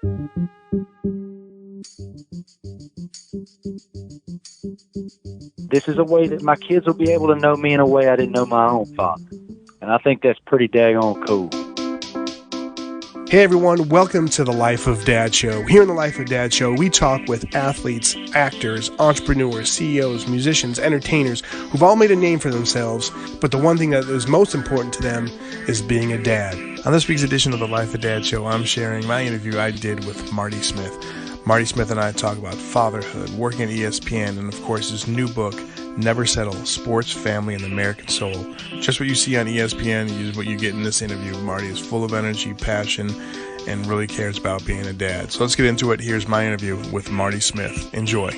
This is a way that my kids will be able to know me in a way I didn't know my own father. And I think that's pretty daggone cool. Hey everyone, welcome to the Life of Dad Show. Here in the Life of Dad Show, we talk with athletes, actors, entrepreneurs, CEOs, musicians, entertainers who've all made a name for themselves, but the one thing that is most important to them is being a dad. On this week's edition of the Life of Dad Show, I'm sharing my interview I did with Marty Smith. Marty Smith and I talk about fatherhood, working at ESPN, and of course his new book, Never Settle, Sports, Family, and the American Soul. Just what you see on ESPN is what you get in this interview. Marty is full of energy, passion, and really cares about being a dad. So let's get into it. Here's my interview with Marty Smith. Enjoy.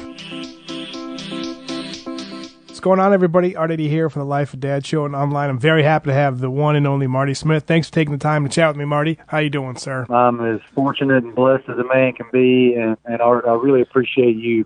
What's going on, everybody? Eddy here for the Life of Dad Show and online. I'm very happy to have the one and only Marty Smith. Thanks for taking the time to chat with me, Marty. How you doing, sir? I'm as fortunate and blessed as a man can be, and Art, I really appreciate you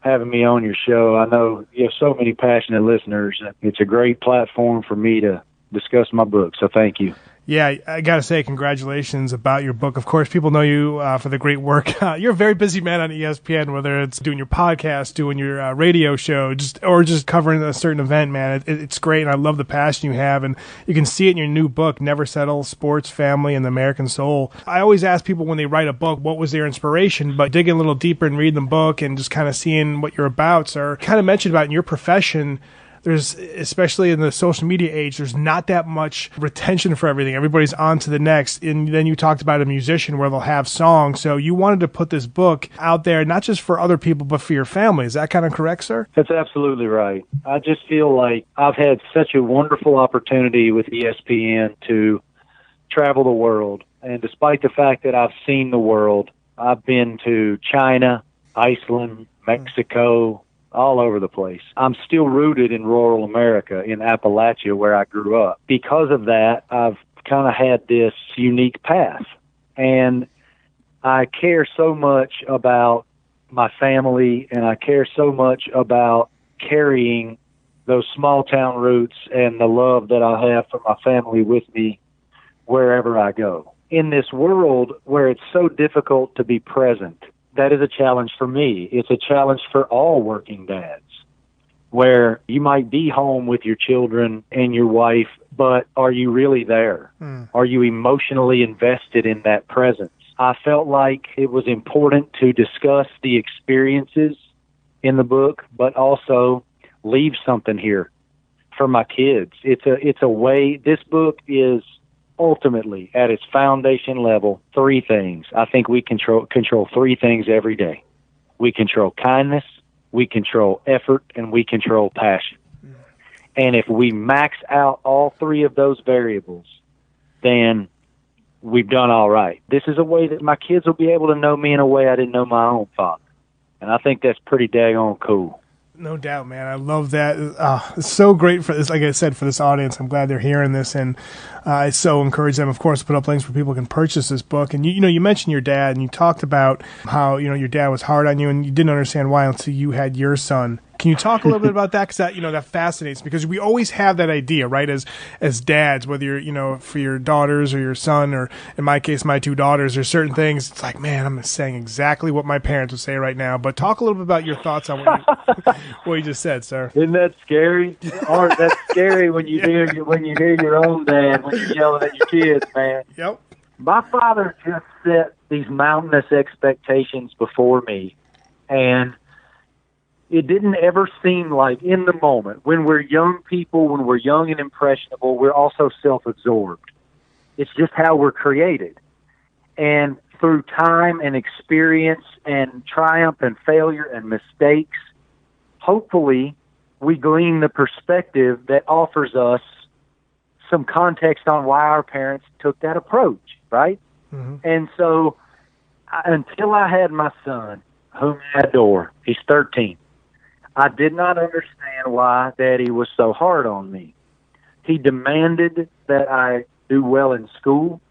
having me on your show. I know you have so many passionate listeners. It's a great platform for me to discuss my book, so thank you. Yeah, I got to say congratulations about your book. Of course, people know you for the great work. You're a very busy man on ESPN, whether it's doing your podcast, doing your radio show, or just covering a certain event, man. It's great, and I love the passion you have, and you can see it in your new book, Never Settle, Sports, Family, and the American Soul. I always ask people when they write a book, what was their inspiration, but digging a little deeper and reading the book and just kind of seeing what you're about, sir. Kind of mentioned about in your profession, there's, especially in the social media age, there's not that much retention for everything. Everybody's on to the next. And then you talked about a musician where they'll have songs. So you wanted to put this book out there, not just for other people, but for your family. Is that kind of correct, sir? That's absolutely right. I just feel like I've had such a wonderful opportunity with ESPN to travel the world. And despite the fact that I've seen the world, I've been to China, Iceland, Mexico, all over the place. I'm still rooted in rural America, in Appalachia, where I grew up. Because of that, I've kind of had this unique path. And I care so much about my family, and I care so much about carrying those small town roots and the love that I have for my family with me wherever I go. In this world where it's so difficult to be present, that is a challenge for me. It's a challenge for all working dads, where you might be home with your children and your wife, but are you really there? Are you emotionally invested in that presence? I felt like it was important to discuss the experiences in the book, but also leave something here for my kids. It's a way. This book is ultimately, at its foundation level, three things. I think we control three things every day. We control kindness, we control effort, and we control passion. And if we max out all three of those variables, then we've done all right. This is a way that my kids will be able to know me in a way I didn't know my own father. And I think that's pretty daggone cool. No doubt, man. I love that. It's so great for this. Like I said, for this audience, I'm glad they're hearing this, and I so encourage them, of course, to put up links where people can purchase this book. And you mentioned your dad, and you talked about how your dad was hard on you, and you didn't understand why until you had your son. Can you talk a little bit about that? Because that fascinates me, because we always have that idea, right? As dads, whether you're, for your daughters or your son, or in my case, my two daughters, there's certain things. It's like, man, I'm saying exactly what my parents would say right now. But talk a little bit about your thoughts on what you just said, sir. Isn't that scary? Art, that's scary when you hear your own dad when you're yelling at your kids, man. Yep. My father just set these mountainous expectations before me, and it didn't ever seem like, in the moment, when we're young people, when we're young and impressionable, we're also self-absorbed. It's just how we're created. And through time and experience and triumph and failure and mistakes, hopefully we glean the perspective that offers us some context on why our parents took that approach, right? Mm-hmm. And so until I had my son, whom I adore, he's 13, I did not understand why Daddy was so hard on me. He demanded that I do well in school.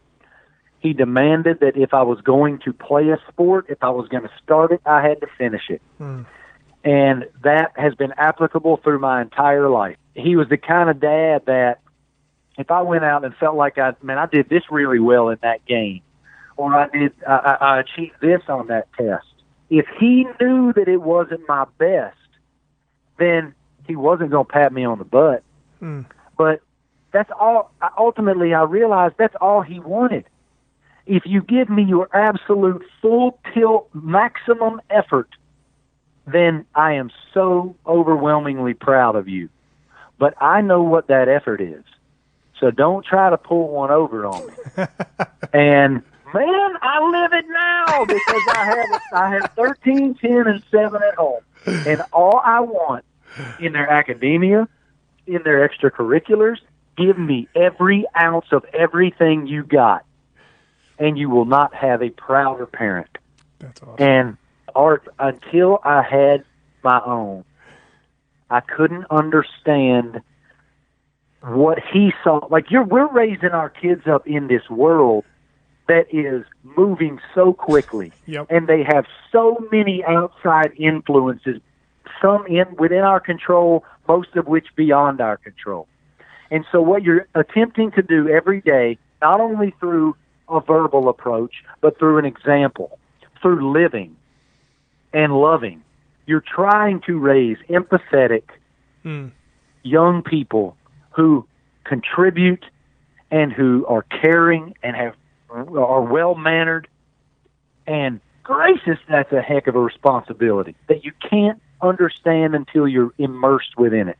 He demanded that if I was going to play a sport, if I was going to start it, I had to finish it. And that has been applicable through my entire life. He was the kind of dad that if I went out and felt like I did this really well in that game, or I achieved this on that test. If he knew that it wasn't my best, then he wasn't going to pat me on the butt. But that's all. Ultimately, I realized that's all he wanted. If you give me your absolute full tilt, maximum effort, then I am so overwhelmingly proud of you. But I know what that effort is. So don't try to pull one over on me. And, man, I live it now because I have 13, 10, and 7 at home. And all I want in their academia, in their extracurriculars, give me every ounce of everything you got. And you will not have a prouder parent. That's awesome. And Art, until I had my own, I couldn't understand what he saw. Like, we're raising our kids up in this world that is moving so quickly. Yep. And they have so many outside influences, some within our control, most of which beyond our control. And so what you're attempting to do every day, not only through a verbal approach, but through an example, through living and loving, you're trying to raise empathetic young people who contribute and who are caring and are well-mannered. And gracious, that's a heck of a responsibility that you can't understand until you're immersed within it.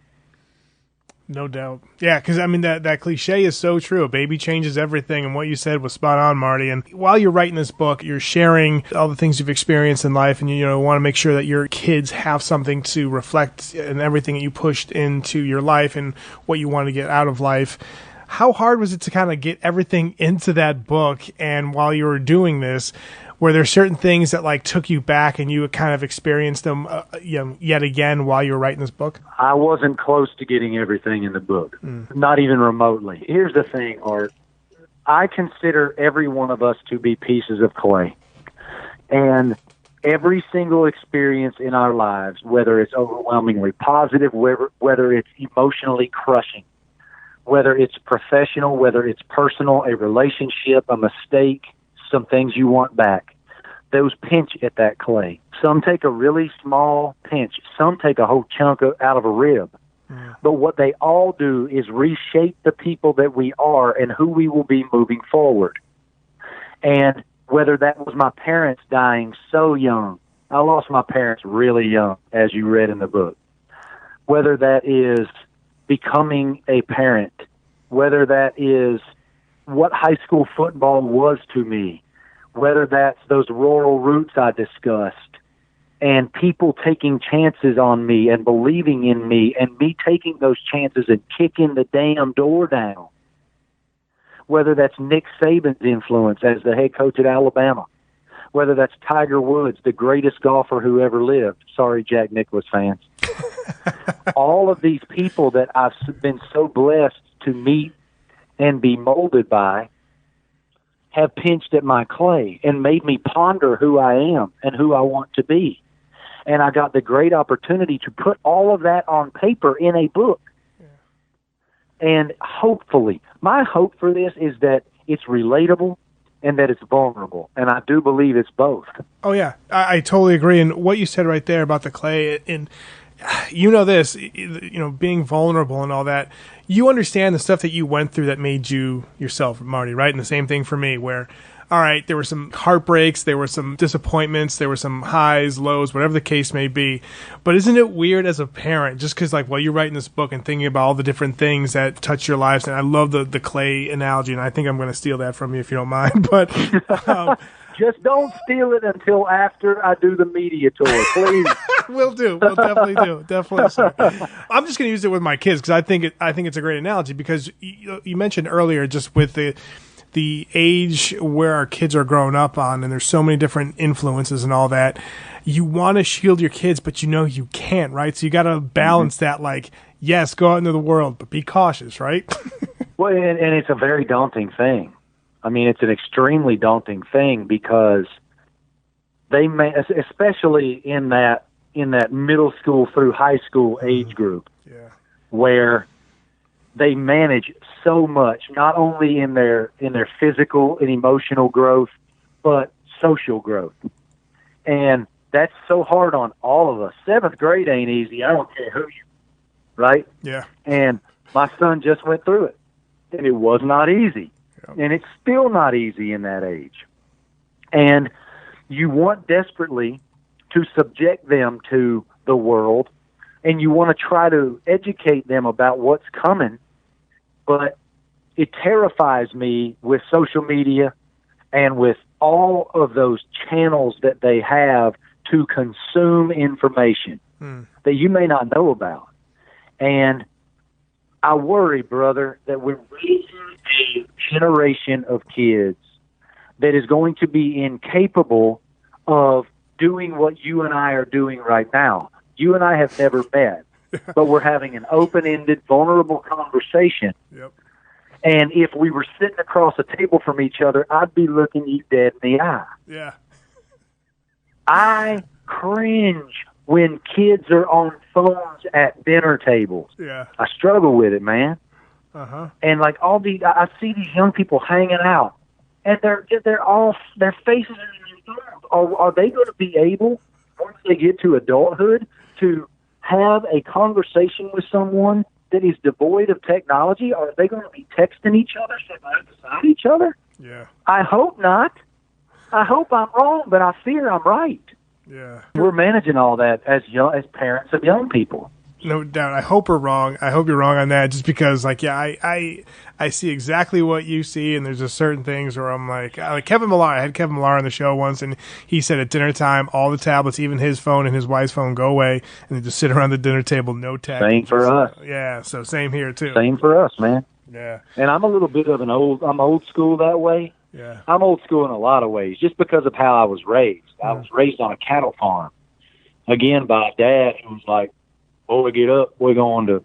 No doubt. Yeah, because, I mean, that cliche is so true. A baby changes everything, and what you said was spot on, Marty. And while you're writing this book, you're sharing all the things you've experienced in life, and you want to make sure that your kids have something to reflect in everything that you pushed into your life and what you want to get out of life. How hard was it to kind of get everything into that book? And while you were doing this, were there certain things that like took you back and you kind of experienced them yet again while you were writing this book? I wasn't close to getting everything in the book, not even remotely. Here's the thing, Art. I consider every one of us to be pieces of clay. And every single experience in our lives, whether it's overwhelmingly positive, whether it's emotionally crushing, whether it's professional, whether it's personal, a relationship, a mistake, some things you want back, those pinch at that clay. Some take a really small pinch. Some take a whole chunk out of a rib. But what they all do is reshape the people that we are and who we will be moving forward. And whether that was my parents dying so young, I lost my parents really young, as you read in the book. Whether that is becoming a parent, whether that is what high school football was to me, whether that's those rural roots I discussed, and people taking chances on me and believing in me, and me taking those chances and kicking the damn door down. Whether that's Nick Saban's influence as the head coach at Alabama, whether that's Tiger Woods, the greatest golfer who ever lived. Sorry, Jack Nicklaus fans. All of these people that I've been so blessed to meet and be molded by have pinched at my clay and made me ponder who I am and who I want to be. And I got the great opportunity to put all of that on paper in a book. Yeah. And hopefully, my hope for this is that it's relatable and that it's vulnerable. And I do believe it's both. Oh, yeah. I totally agree. And what you said right there about the clay, and you know this, being vulnerable and all that, you understand the stuff that you went through that made you yourself, Marty, right? And the same thing for me where, all right, there were some heartbreaks, there were some disappointments, there were some highs, lows, whatever the case may be. But isn't it weird as a parent, just because while you're writing this book and thinking about all the different things that touch your lives, and I love the clay analogy, and I think I'm going to steal that from you if you don't mind, but just don't steal it until after I do the media tour, please. We'll do. We'll definitely do. Definitely, sir. I'm just going to use it with my kids because I think it's a great analogy because you mentioned earlier just with the age where our kids are growing up on, and there's so many different influences and all that. You want to shield your kids, but you can't, right? So you got to balance that. Like, yes, go out into the world, but be cautious, right? Well, and it's a very daunting thing. I mean, it's an extremely daunting thing because they may, especially in that middle school through high school age group, where they manage so much, not only in their physical and emotional growth, but social growth. And that's so hard on all of us. 7th grade ain't easy. I don't care who you, right? Yeah. And my son just went through it, and it was not easy. Yep. And it's still not easy in that age. And you want desperately to subject them to the world, and you want to try to educate them about what's coming, but it terrifies me with social media and with all of those channels that they have to consume information that you may not know about. And I worry, brother, that we're raising a generation of kids that is going to be incapable of doing what you and I are doing right now. You and I have never met, but we're having an open-ended, vulnerable conversation. Yep. And if we were sitting across a table from each other, I'd be looking you dead in the eye. Yeah. I cringe when kids are on phones at dinner tables. Yeah. I struggle with it, man. Uh-huh. And like I see these young people hanging out, and they're all, their faces are in their phones. Are they going to be able, once they get to adulthood, to have a conversation with someone that is devoid of technology? Are they going to be texting each other, sitting beside each other? Yeah. I hope not. I hope I'm wrong, but I fear I'm right. Yeah. We're managing all that as parents of young people. No doubt. I hope we're wrong. I hope you're wrong on that, just because, like, yeah, I see exactly what you see, and there's just certain things where I'm like Kevin Millar. I had Kevin Millar on the show once, and he said at dinner time, all the tablets, even his phone and his wife's phone, go away, and they just sit around the dinner table, no tech. Same for us. Yeah, so same here too. Same for us, man. Yeah. And I'm a little bit of I'm old school that way. Yeah. I'm old school in a lot of ways, just because of how I was raised. I was raised on a cattle farm, again, by a dad who was like, "Boy, get up, we're going to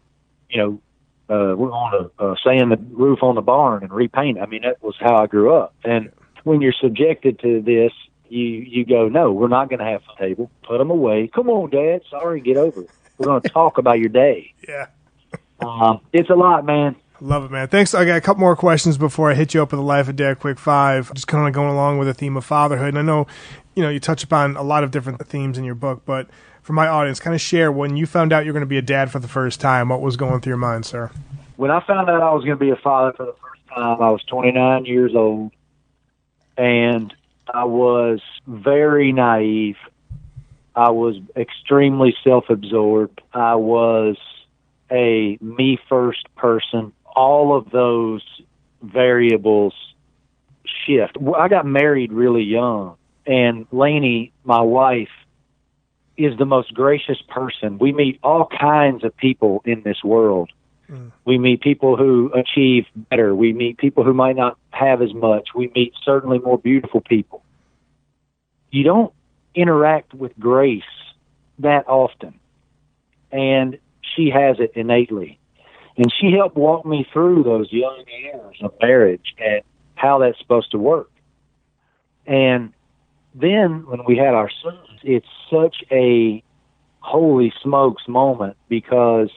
sand the roof on the barn and repaint." I mean, that was how I grew up. And when you're subjected to this, you go, "No, we're not going to have the table. Put them away. Come on, Dad. Sorry, get over it. We're going to talk about your day." Yeah. It's a lot, man. Love it, man. Thanks. I got a couple more questions before I hit you up with the Life of Dad Quick 5. Just kind of going along with the theme of fatherhood. And I know, you touch upon a lot of different themes in your book, but for my audience, kind of share when you found out you're going to be a dad for the first time, what was going through your mind, sir? When I found out I was going to be a father for the first time, I was 29 years old, and I was very naive. I was extremely self-absorbed. I was a me-first person. All of those variables shift. I got married really young, and Lainey, my wife, is the most gracious person. We meet all kinds of people in this world. We meet people who achieve better. We meet people who might not have as much. We meet certainly more beautiful people. You don't interact with grace that often, and she has it innately. And she helped walk me through those young years of marriage and how that's supposed to work. And then when we had our sons, it's such a holy smokes moment, because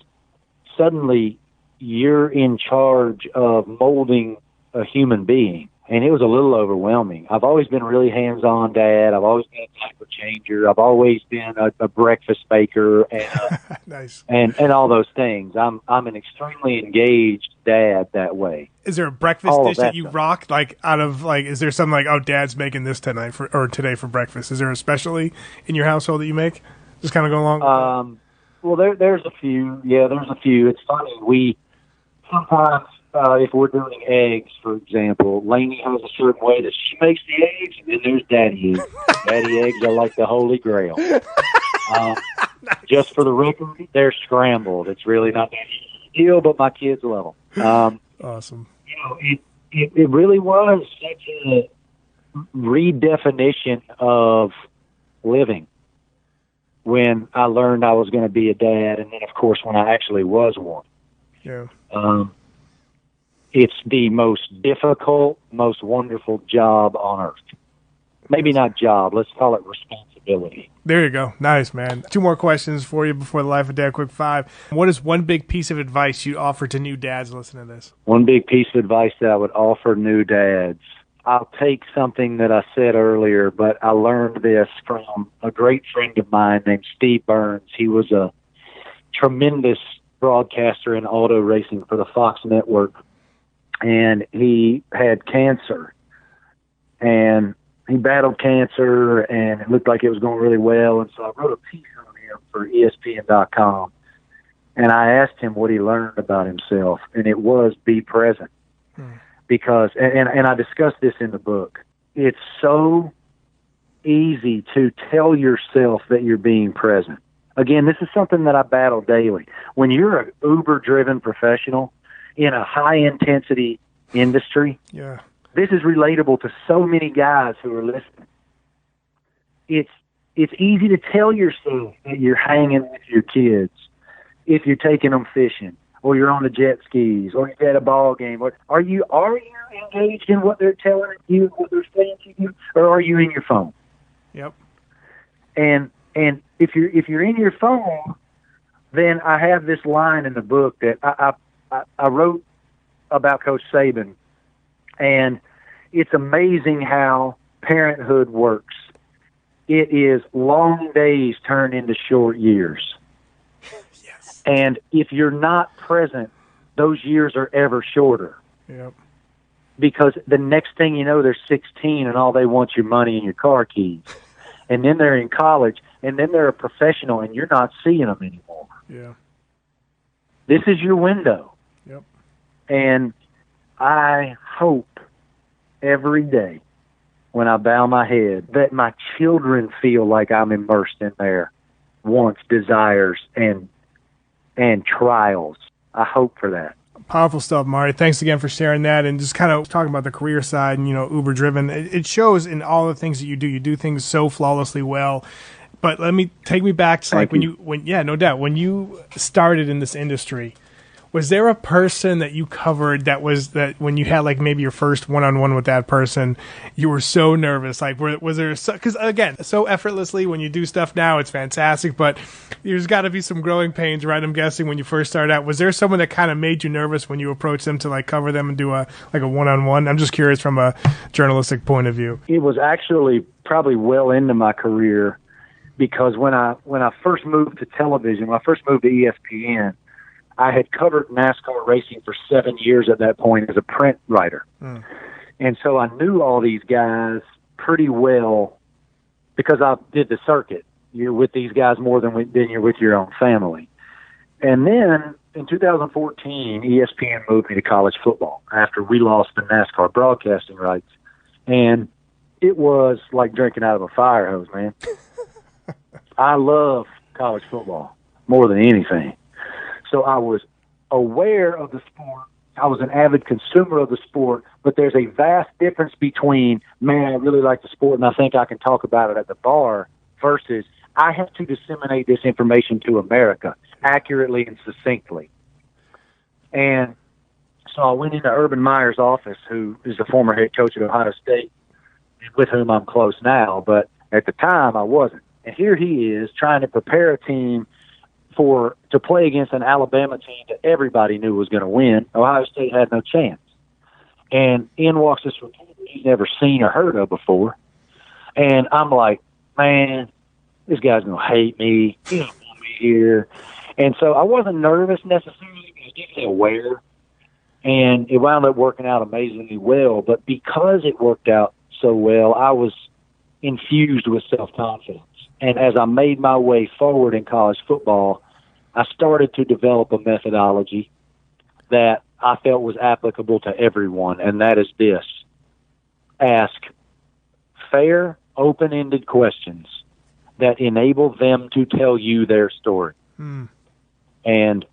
suddenly you're in charge of molding a human being. And it was a little overwhelming. I've always been a really hands-on dad. I've always been a diaper changer. I've always been a breakfast baker and nice. and all those things. I'm an extremely engaged dad that way. Is there a breakfast dish that you rock? Like, out of, like, is there something like, oh, Dad's making this tonight or today for breakfast? Is there a specialty in your household that you make? Just kind of go along with that? Well, there's a few. Yeah, there's a few. It's funny. We sometimes, if we're doing eggs, for example, Lainey has a certain way that she makes the eggs, and then there's Daddy eggs. Daddy eggs are like the holy grail. Just for the record, they're scrambled. It's really not that easy a deal, but my kids love them. Awesome. It really was such a redefinition of living when I learned I was going to be a dad, and then, of course, when I actually was one. Yeah. It's the most difficult, most wonderful job on earth. Maybe not job. Let's call it responsibility. There you go. Nice, man. 2 more questions for you before the Life of Dad Quick 5. What is one big piece of advice you'd offer to new dads listening to this? One big piece of advice that I would offer new dads. I'll take something that I said earlier, but I learned this from a great friend of mine named Steve Burns. He was a tremendous broadcaster in auto racing for the Fox network, and he had cancer, and he battled cancer, and it looked like it was going really well. And so I wrote a piece on him for ESPN.com, and I asked him what he learned about himself, and it was be present. Because, and I discussed this in the book, it's so easy to tell yourself that you're being present. Again, this is something that I battle daily. When you're an Uber-driven professional in a high-intensity industry, this is relatable to so many guys who are listening. It's easy to tell yourself that you're hanging with your kids if you're taking them fishing, or you're on the jet skis, or you're at a ball game. Are you engaged in what they're telling you, what they're saying to you, or are you in your phone? Yep. And if you're in your phone, then I have this line in the book that I wrote about Coach Saban, and it's amazing how parenthood works. It is long days turned into short years. And if you're not present, those years are ever shorter. Yep. Because the next thing you know, they're 16 and all they want your money and your car keys. And then they're in college, and then they're a professional, and you're not seeing them anymore. Yeah. This is your window. Yep. And I hope every day when I bow my head that my children feel like I'm immersed in their wants, desires, and trials. I hope for that. Powerful stuff, Marty. Thanks again for sharing that, and just kind of talking about the career side and, Uber driven. It shows in all the things that you do. You do things so flawlessly well. But take me back to no doubt, when you started in this industry, was there a person that you covered that when you had like maybe your first one-on-one with that person, you were so nervous? Like, was there, because again, so effortlessly when you do stuff now, it's fantastic, but there's got to be some growing pains, right? I'm guessing when you first started out, was there someone that kind of made you nervous when you approached them to like cover them and do a one-on-one? I'm just curious from a journalistic point of view. It was actually probably well into my career, because when I first moved to television, when I first moved to ESPN, I had covered NASCAR racing for 7 years at that point as a print writer. And so I knew all these guys pretty well because I did the circuit. You're with these guys more than you're with your own family. And then in 2014, ESPN moved me to college football after we lost the NASCAR broadcasting rights. And it was like drinking out of a fire hose, man. I love college football more than anything. So I was aware of the sport. I was an avid consumer of the sport, but there's a vast difference between, man, I really like the sport and I think I can talk about it at the bar, versus I have to disseminate this information to America accurately and succinctly. And so I went into Urban Meyer's office, who is the former head coach at Ohio State, with whom I'm close now, but at the time I wasn't. And here he is trying to prepare a team to play against an Alabama team that everybody knew was going to win. Ohio State had no chance. And in walks this reporter he's never seen or heard of before. And I'm like, man, this guy's going to hate me. He don't want me here. And so I wasn't nervous necessarily, but I was definitely aware. And it wound up working out amazingly well. But because it worked out so well, I was infused with self-confidence. And as I made my way forward in college football, I started to develop a methodology that I felt was applicable to everyone, and that is this: ask fair, open-ended questions that enable them to tell you their story. And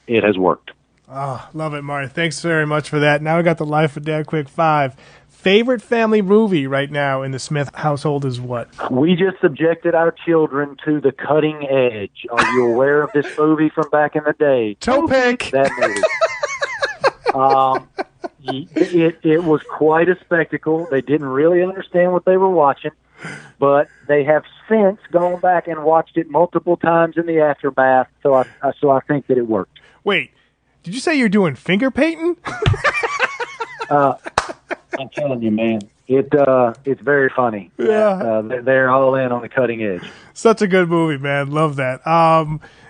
it has worked. Oh, love it, Marty. Thanks very much for that. Now I got the Life of Dad Quick 5. Favorite family movie right now in the Smith household is what? We just subjected our children to the cutting edge. Are you aware of this movie from back in the day? Toe Pick. That movie. It was quite a spectacle. They didn't really understand what they were watching, but they have since gone back and watched it multiple times in the aftermath. So I think that it worked. Wait, did you say you're doing finger painting? I'm telling you, man. It's very funny. Yeah. They're all in on the cutting edge. Such a good movie, man. Love that.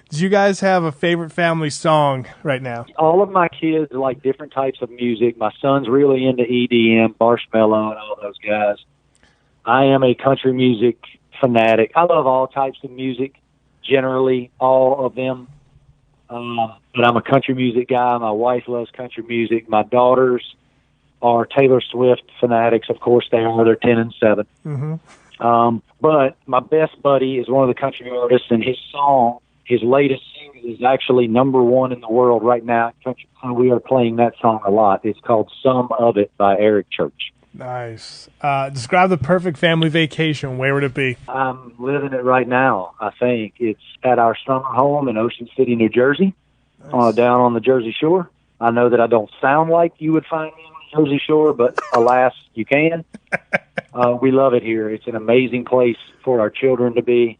Do you guys have a favorite family song right now? All of my kids like different types of music. My son's really into EDM, Marshmello, and all those guys. I am a country music fanatic. I love all types of music, generally all of them. But I'm a country music guy. My wife loves country music. My daughters are Taylor Swift fanatics. Of course they are. They're 10 and 7. Mm-hmm. But my best buddy is one of the country artists, and his latest single is actually #1 in the world right now. We are playing that song a lot. It's called Some of It by Eric Church. Nice. Describe the perfect family vacation. Where would it be? I'm living it right now, I think. It's at our summer home in Ocean City, New Jersey, Nice. Down on the Jersey Shore. I know that I don't sound like you would find me on the Jersey Shore, but alas, you can. We love it here. It's an amazing place for our children to be,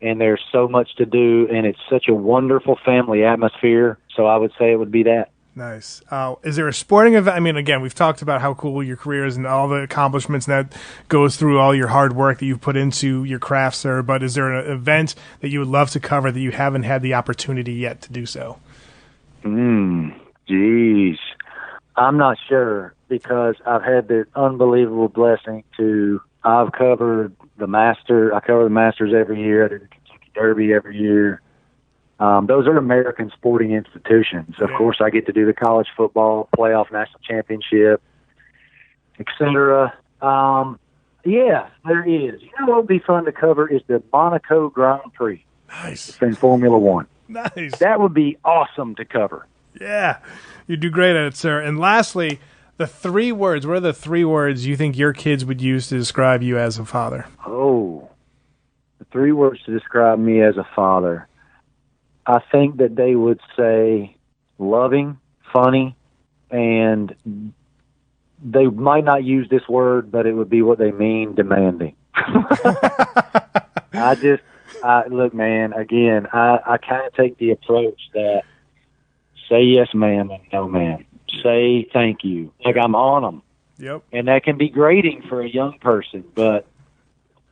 and there's so much to do, and it's such a wonderful family atmosphere, so I would say it would be that. Nice. Is there a sporting event? I mean, again, we've talked about how cool your career is and all the accomplishments, and that goes through all your hard work that you've put into your craft, sir. But is there an event that you would love to cover that you haven't had the opportunity yet to do so? Geez. I'm not sure, because I've had the unbelievable blessing I've covered the Masters. I cover the Masters every year. I do the Kentucky Derby every year. Those are American sporting institutions. Of course, I get to do the college football playoff national championship, etc. Yeah, there is. You know what would be fun to cover is the Monaco Grand Prix. Nice. It's in Formula One. Nice. That would be awesome to cover. Yeah. You do great at it, sir. And lastly, the 3 words. What are the 3 words you think your kids would use to describe you as a father? Oh, the 3 words to describe me as a father. I think that they would say loving, funny, and they might not use this word, but it would be what they mean, demanding. Look, man, again, I kind of take the approach that say yes, ma'am, and no, ma'am. Say thank you. Like I'm on them. Yep. And that can be grating for a young person, but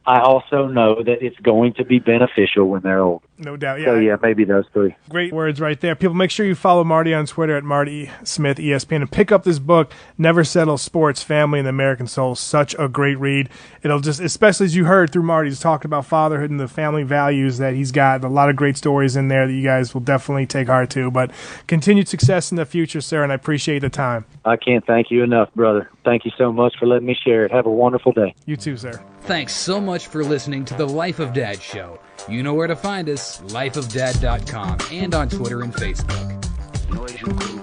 I also know that it's going to be beneficial when they're older. No doubt. Yeah. So, yeah, maybe those 3. Great words right there. People, make sure you follow Marty on Twitter at Marty Smith ESPN and pick up this book, Never Settle: Sports, Family, and the American Soul. Such a great read. It'll just, especially as you heard through Marty's talking about fatherhood and the family values that he's got, a lot of great stories in there that you guys will definitely take heart to. But continued success in the future, sir, and I appreciate the time. I can't thank you enough, brother. Thank you so much for letting me share it. Have a wonderful day. You too, sir. Thanks so much for listening to the Life of Dad show. You know where to find us, lifeofdad.com, and on Twitter and Facebook.